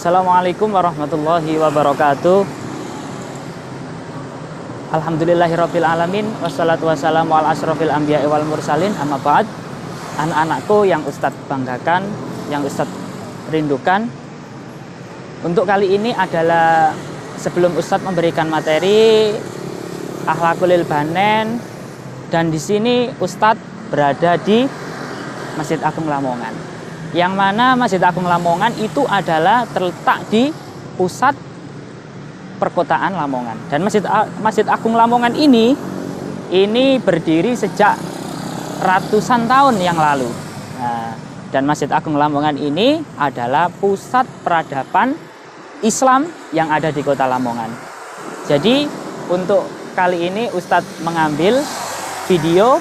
Assalamualaikum warahmatullahi wabarakatuh. Alhamdulillahirabbil alamin wassalatu wassalamu ala asrofil anbiya'i wal mursalin, amma ba'd. Anak-anakku yang Ustadz banggakan, yang Ustadz rindukan, untuk kali ini adalah sebelum Ustadz memberikan materi Akhlaqul lil Banen, dan di sini Ustadz berada di Masjid Agung Lamongan. Yang mana Masjid Agung Lamongan itu adalah terletak di pusat perkotaan Lamongan. Dan Masjid Agung Lamongan ini berdiri sejak ratusan tahun yang lalu. Nah, dan Masjid Agung Lamongan ini adalah pusat peradaban Islam yang ada di kota Lamongan. Jadi untuk kali ini Ustadz mengambil video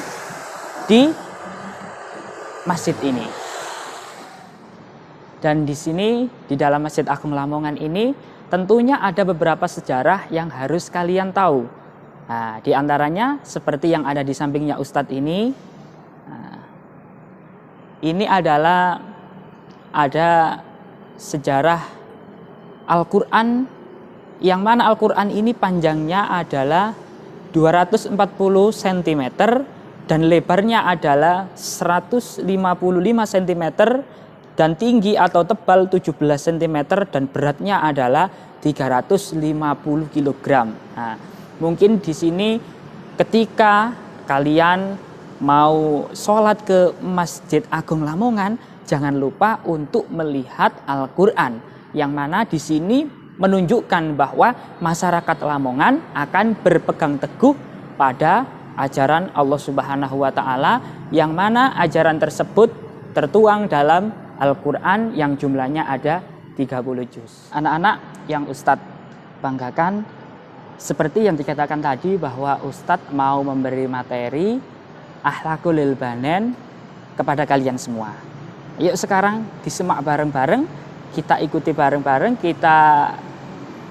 di masjid ini. Dan di sini, di dalam Masjid Agung Lamongan ini, tentunya ada beberapa sejarah yang harus kalian tahu. Nah, di antaranya seperti yang ada di sampingnya Ustadz ini. Nah, ini adalah ada sejarah Al-Quran, yang mana Al-Quran ini panjangnya adalah 240 cm dan lebarnya adalah 155 cm, dan tinggi atau tebal 17 cm dan beratnya adalah 350 kg. Nah, mungkin di sini ketika kalian mau sholat ke Masjid Agung Lamongan, jangan lupa untuk melihat Al-Quran, yang mana di sini menunjukkan bahwa masyarakat Lamongan akan berpegang teguh pada ajaran Allah Subhanahu wa Ta'ala, yang mana ajaran tersebut tertuang dalam Al-Quran yang jumlahnya ada 30 juz. Anak-anak yang Ustadz banggakan, seperti yang dikatakan tadi bahwa Ustadz mau memberi materi Akhlaqul lil Banen kepada kalian semua. Yuk sekarang disimak bareng-bareng, kita ikuti bareng-bareng, kita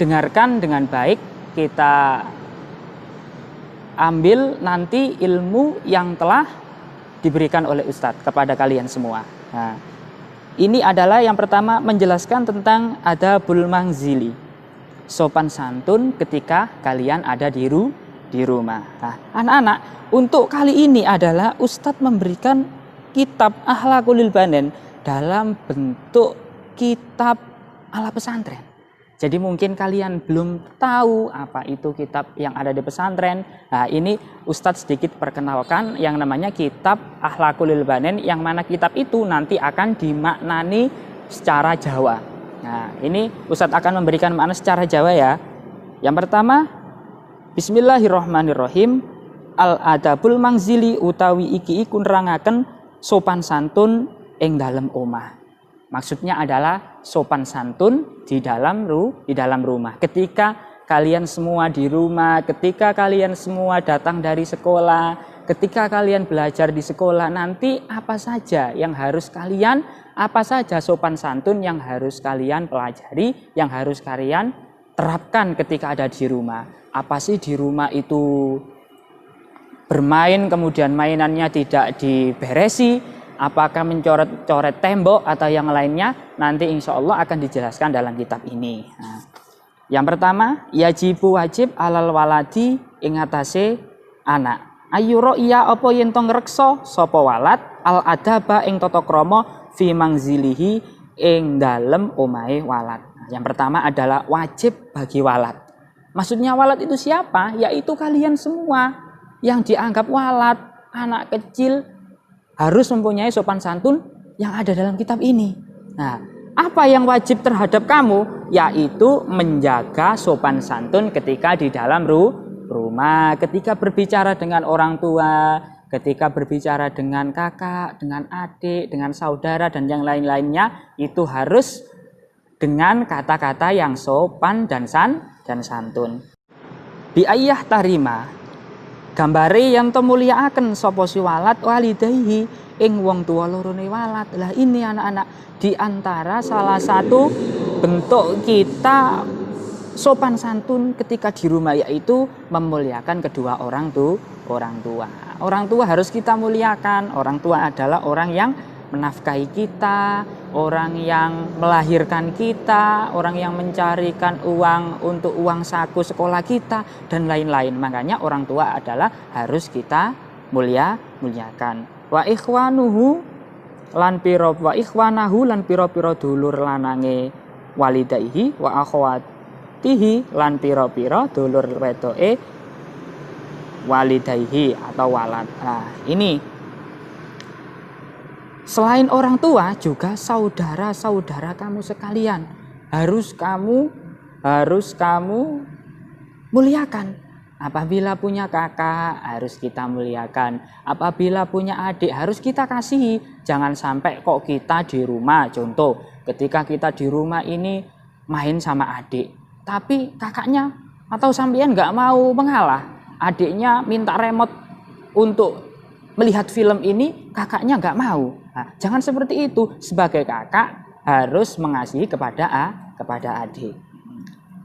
dengarkan dengan baik, kita ambil nanti ilmu yang telah diberikan oleh Ustadz kepada kalian semua. Nah, ini adalah yang pertama menjelaskan tentang adabul manzili, sopan santun ketika kalian ada di rumah. Nah, anak-anak, untuk kali ini adalah Ustadz memberikan kitab Akhlaqul lil Banen dalam bentuk kitab ala pesantren. Jadi mungkin kalian belum tahu apa itu kitab yang ada di pesantren. Nah, ini Ustadz sedikit perkenalkan yang namanya kitab Akhlaqul lil Banen, yang mana kitab itu nanti akan dimaknani secara Jawa. Nah, ini Ustadz akan memberikan makna secara Jawa ya. Yang pertama, Bismillahirrahmanirrahim. Al-adabul manzili utawi iki iku nerangaken sopan santun ing dalem omah. Maksudnya adalah sopan santun di dalam rumah. Ketika kalian semua di rumah, ketika kalian semua datang dari sekolah, ketika kalian belajar di sekolah, nanti apa saja sopan santun yang harus kalian pelajari, yang harus kalian terapkan ketika ada di rumah. Apa sih di rumah itu? Bermain kemudian mainannya tidak diberesi, apakah mencoret-coret tembok atau yang lainnya, nanti insya Allah akan dijelaskan dalam kitab ini. Nah, yang pertama, yajibu wajib alal waladi ing atase anak. Ayuro iya apa yen to ngreksa sapa walad al adaba ing tata krama fi mangzilihi ing dalem omahe walad. Nah, yang pertama adalah wajib bagi walad. Maksudnya walad itu siapa? Yaitu kalian semua yang dianggap walad, anak kecil, harus mempunyai sopan santun yang ada dalam kitab ini. Nah, apa yang wajib terhadap kamu? Yaitu menjaga sopan santun ketika di dalam rumah, ketika berbicara dengan orang tua, ketika berbicara dengan kakak, dengan adik, dengan saudara, dan yang lain-lainnya, itu harus dengan kata-kata yang sopan dan santun. Bi ayah tarima, gambare yang to mulyakaken sapa si walad walidayhi ing wong tuwa lorone walad. Lah ini anak-anak, di antara salah satu bentuk kita sopan santun ketika di rumah, yaitu memuliakan kedua orang tua. Orang tua harus kita muliakan. Orang tua adalah orang yang menafkahi kita, orang yang melahirkan kita, orang yang mencarikan uang untuk uang saku sekolah kita, dan lain-lain. Makanya orang tua adalah harus kita muliakan. Wa ikhwanuhu lan pira dulur lanange walidaihi wa akhwatihi lan pira dulur wedoke walidaihi atau walad. Nah, ini selain orang tua juga saudara-saudara kamu sekalian harus kamu muliakan. Apabila punya kakak harus kita muliakan. Apabila punya adik harus kita kasihi. Jangan sampai kok kita di rumah, contoh ketika kita di rumah ini main sama adik, tapi kakaknya atau sampean nggak mau mengalah, adiknya minta remote untuk melihat film ini, kakaknya nggak mau. Nah, jangan seperti itu. Sebagai kakak harus mengasihi kepada adik.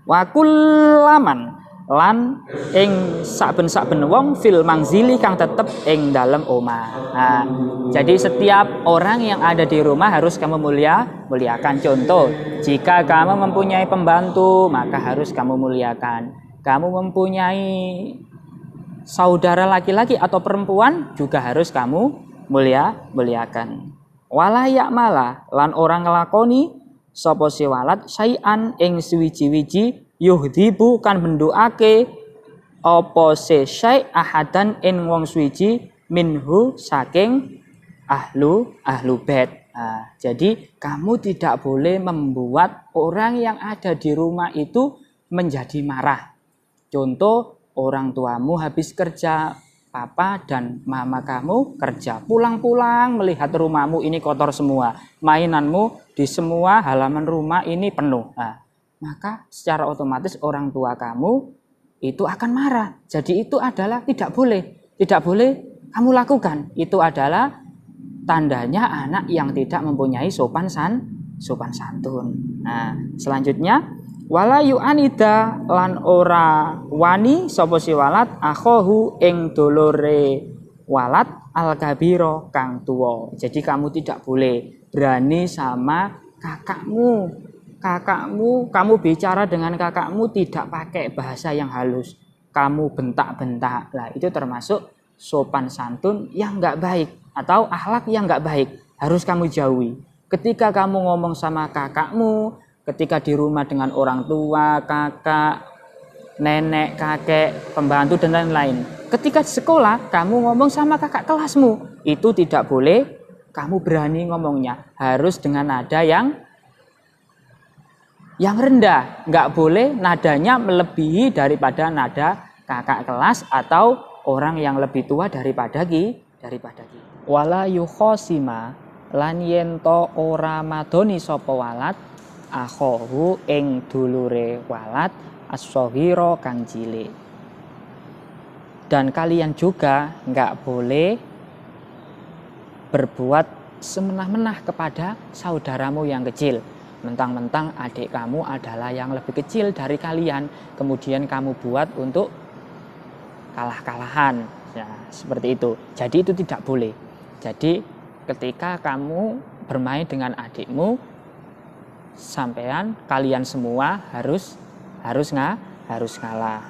Wa kullaman lan ing saben-saben wong fil mangzili kang tetep ing dalem omah. Nah, jadi setiap orang yang ada di rumah harus kamu muliakan. Contoh, jika kamu mempunyai pembantu, maka harus kamu muliakan. Kamu mempunyai saudara laki-laki atau perempuan juga harus kamu muliakan. Wala ya'mala lan orang ngelakoni sapa si walad syai'an ing suwiji-wiji yuhdibu kan mendoake apa se syai' ahadan in wong suwiji minhu saking ahlu bait. Nah, jadi kamu tidak boleh membuat orang yang ada di rumah itu menjadi marah. Contoh, orang tuamu habis kerja, papa dan mama kamu kerja, pulang-pulang melihat rumahmu ini kotor semua, mainanmu di semua halaman rumah ini penuh. Nah, maka secara otomatis orang tua kamu itu akan marah. Jadi itu adalah tidak boleh kamu lakukan. Itu adalah tandanya anak yang tidak mempunyai sopan santun. Nah, selanjutnya wala yu'anida lan ora wani sapa si walad akhahu ing dulure walad al-kabira kang tuwa. Jadi kamu tidak boleh berani sama kakakmu, kamu bicara dengan kakakmu tidak pakai bahasa yang halus, kamu bentak-bentak. Lah itu termasuk sopan santun yang enggak baik atau akhlak yang enggak baik, harus kamu jauhi. Ketika kamu ngomong sama kakakmu, ketika di rumah dengan orang tua, kakak, nenek, kakek, pembantu dan lain-lain. Ketika di sekolah kamu ngomong sama kakak kelasmu, itu tidak boleh kamu berani ngomongnya, harus dengan nada yang rendah, nggak boleh nadanya melebihi daripada nada kakak kelas atau orang yang lebih tua daripada kita. Wala yukhosima lan yento ora madoni sapa walad akhahu ing dulure walad as-shaghira kang cilik. Dan kalian juga nggak boleh berbuat semenah-menah kepada saudaramu yang kecil. Mentang-mentang adik kamu adalah yang lebih kecil dari kalian, kemudian kamu buat untuk kalah-kalahan, ya, seperti itu. Jadi itu tidak boleh. Jadi ketika kamu bermain dengan adikmu, sampean kalian semua harus ngalah.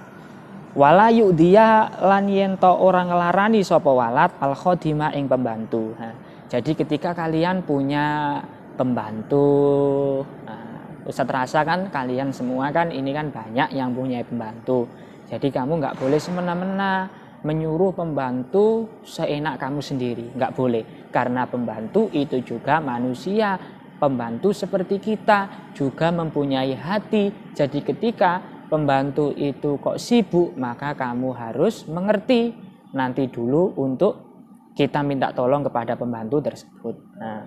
Wala yu'diya lan yento orang ngelarani sapa walad al khodima ing pembantu. Nah, jadi ketika kalian punya pembantu, Ustadz rasa kan kalian semua kan ini kan banyak yang punya pembantu. Jadi kamu nggak boleh semena-mena menyuruh pembantu seenak kamu sendiri, nggak boleh. Karena pembantu itu juga manusia, pembantu seperti kita juga mempunyai hati. Jadi ketika pembantu itu kok sibuk, maka kamu harus mengerti nanti dulu untuk kita minta tolong kepada pembantu tersebut. Nah,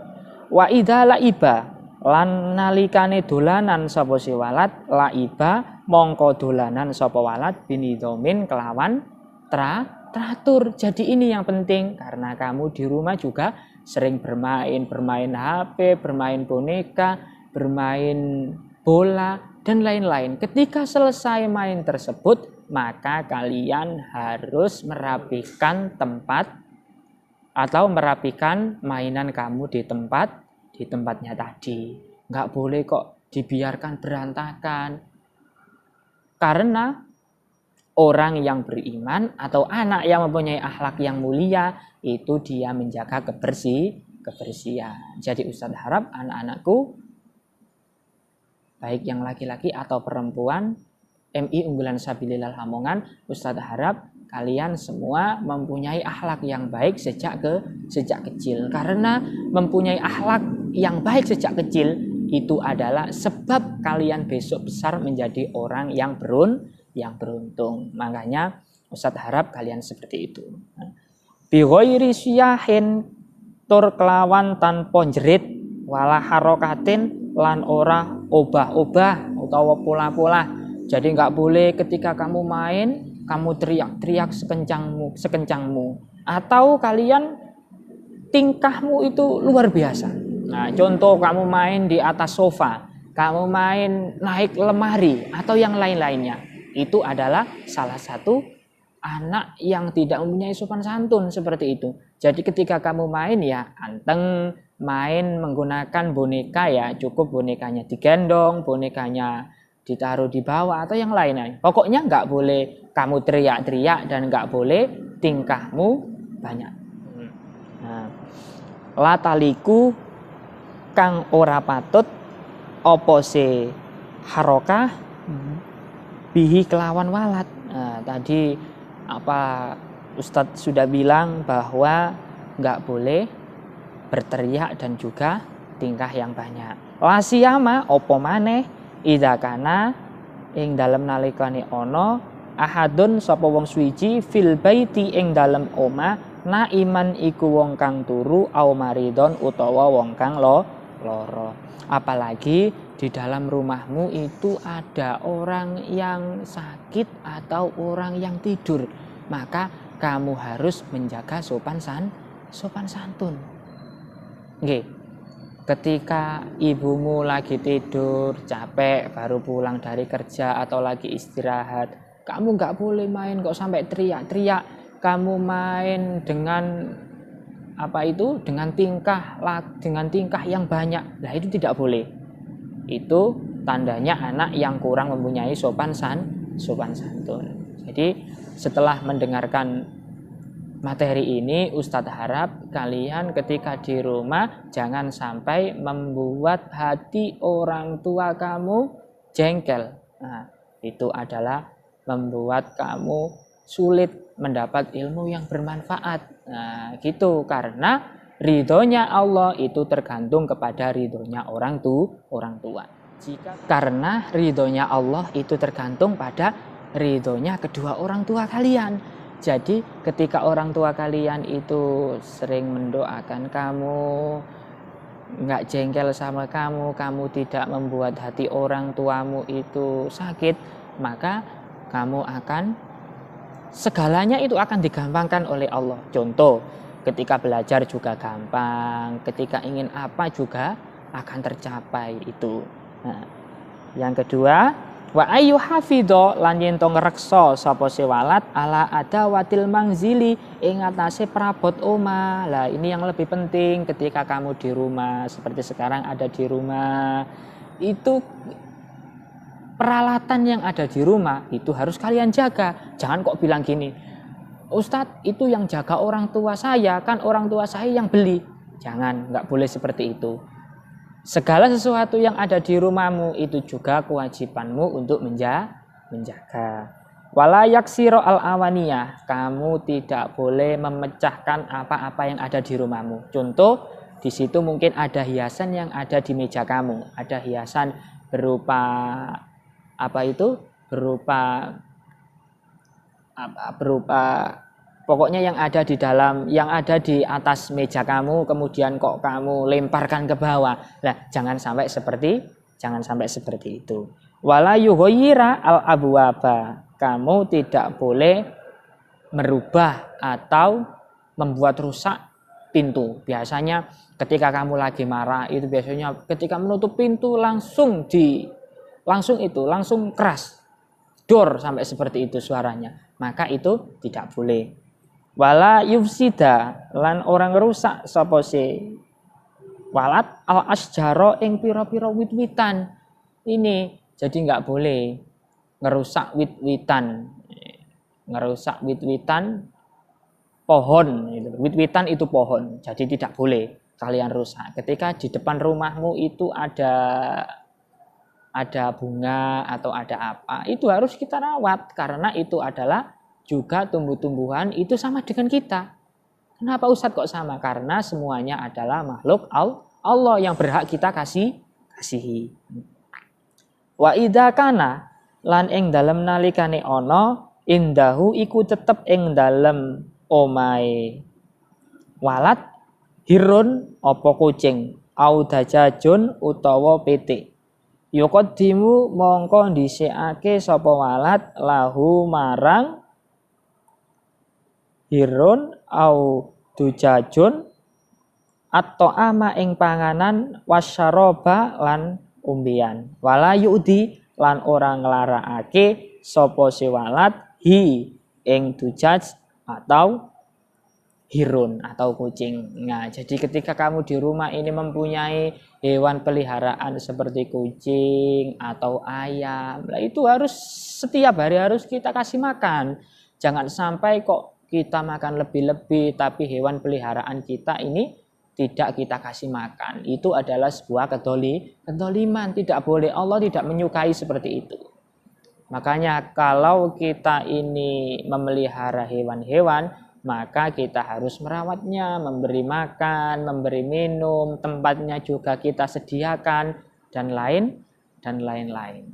wa idza laiba lan nalikane dolanan sapa si walad laiba mongko dolanan sapa walad binidomin kelawan teratur. Jadi ini yang penting karena kamu di rumah juga sering bermain HP, bermain boneka, bermain bola dan lain-lain. Ketika selesai main tersebut, maka kalian harus merapikan tempat atau merapikan mainan kamu di tempatnya tadi. Nggak boleh kok dibiarkan berantakan. Karena orang yang beriman atau anak yang mempunyai akhlak yang mulia itu dia menjaga kebersihan. Jadi Ustadz harap anak-anakku baik yang laki-laki atau perempuan MI Unggulan Sabilillah Lamongan, Ustadz harap kalian semua mempunyai akhlak yang baik sejak kecil. Karena mempunyai akhlak yang baik sejak kecil itu adalah sebab kalian besok besar menjadi orang yang beruntung. Makanya Ustadz harap kalian seperti itu. Bi ghairi syahin tur kelawan tanpa jerit wala harokatin lan ora obah-obah utawa pola-pola. Jadi nggak boleh ketika kamu main kamu teriak-teriak sekencangmu atau kalian tingkahmu itu luar biasa. Nah, contoh kamu main di atas sofa, kamu main naik lemari atau yang lain-lainnya. Itu adalah salah satu anak yang tidak mempunyai sopan santun seperti itu. Jadi ketika kamu main ya anteng, main menggunakan boneka ya cukup bonekanya digendong, bonekanya ditaruh di bawah atau yang lainnya. Pokoknya nggak boleh kamu teriak-teriak dan nggak boleh tingkahmu banyak. Nah, lataliku kang ora patut opo se harokah bihi kelawan walat. Nah, tadi Ustadz sudah bilang bahwa nggak boleh berteriak dan juga tingkah yang banyak. Lasiyama opo maneh idza kana ing dalem nalikane ana ahadun sapa wong suwiji fil baiti ing dalem omah naiman iku wong kang turu au maridon utawa wong kang loro. Apalagi di dalam rumahmu itu ada orang yang sakit atau orang yang tidur, maka kamu harus menjaga sopan santun. Nggih. Ketika ibumu lagi tidur, capek, baru pulang dari kerja atau lagi istirahat, kamu nggak boleh main kok sampai teriak-teriak. Kamu main dengan dengan tingkah yang banyak. Nah, itu tidak boleh. Itu tandanya anak yang kurang mempunyai sopan santun. Jadi setelah mendengarkan materi ini, Ustadz harap kalian ketika di rumah jangan sampai membuat hati orang tua kamu jengkel. Nah, itu adalah membuat kamu sulit mendapat ilmu yang bermanfaat. Nah, gitu. Karena ridhonya Allah itu tergantung kepada ridhonya orang tua. Karena ridhonya Allah itu tergantung pada ridhonya kedua orang tua kalian. Jadi ketika orang tua kalian itu sering mendoakan kamu, nggak jengkel sama kamu tidak membuat hati orang tuamu itu sakit, maka kamu akan segalanya itu akan digampangkan oleh Allah. Contoh, ketika belajar juga gampang, ketika ingin apa juga akan tercapai itu. Nah, yang kedua, wa ayu hafidho lan yen to ngreksa sapa sewalat ala adawatil mangzili ing atase perabot omah. Lah ini yang lebih penting ketika kamu di rumah seperti sekarang ada di rumah. Itu peralatan yang ada di rumah itu harus kalian jaga. Jangan kok bilang gini, Ustadz itu yang jaga orang tua saya, kan orang tua saya yang beli. Jangan, nggak boleh seperti itu. Segala sesuatu yang ada di rumahmu itu juga kewajibanmu untuk menjaga. Wala yaksiro al-awaniyah, kamu tidak boleh memecahkan apa-apa yang ada di rumahmu. Contoh, di situ mungkin ada hiasan yang ada di meja kamu. Ada hiasan berupa pokoknya yang ada di atas meja kamu, kemudian kok kamu lemparkan ke bawah. Nah, jangan sampai seperti itu. Wala yughayyira al abwaba, kamu tidak boleh merubah atau membuat rusak pintu. Biasanya ketika kamu lagi marah itu biasanya ketika menutup pintu langsung keras, dor sampai seperti itu suaranya. Maka itu tidak boleh. Wala yufsida lan orang rusak sapa si walat al asjaro ing pira-pira wit-witan. Ini jadi nggak boleh ngerusak wit-witan. Ngerusak wit-witan pohon. Wit-witan itu pohon, jadi tidak boleh kalian rusak. Ketika di depan rumahmu itu ada bunga atau ada apa, itu harus kita rawat karena itu adalah juga tumbuh-tumbuhan itu sama dengan kita. Kenapa Ustadz kok sama? Karena semuanya adalah makhluk Allah yang berhak kita kasihi. Wa idza kana lan ing dalem nalikane ana indahu iku tetep ing dalem omahe walat hirun apa kucing au dajajun utawa pitik. Yuqaddimu mongko dhisikake sapa walat lahu marang hirun au dujajun atau ama ing panganan wasyaroba lan umbian wala yudi lan orang nglarakake sapa si walat hi ing dujaj atau hirun atau kucing. Nah, jadi ketika kamu di rumah ini mempunyai hewan peliharaan seperti kucing atau ayam, nah itu harus setiap hari harus kita kasih makan. Jangan sampai kok kita makan lebih-lebih tapi hewan peliharaan kita ini tidak kita kasih makan. Itu adalah sebuah kedoliman. Tidak boleh, Allah tidak menyukai seperti itu. Makanya kalau kita ini memelihara hewan-hewan, maka kita harus merawatnya, memberi makan, memberi minum, tempatnya juga kita sediakan, dan lain-lain.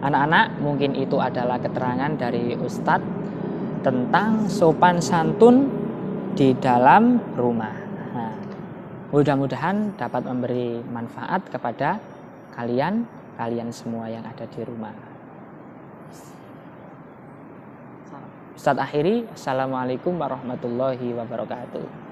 Anak-anak, mungkin itu adalah keterangan dari Ustadz tentang sopan santun di dalam rumah. Nah, mudah-mudahan dapat memberi manfaat kepada kalian semua yang ada di rumah. Ustadz akhiri, Assalamualaikum warahmatullahi wabarakatuh.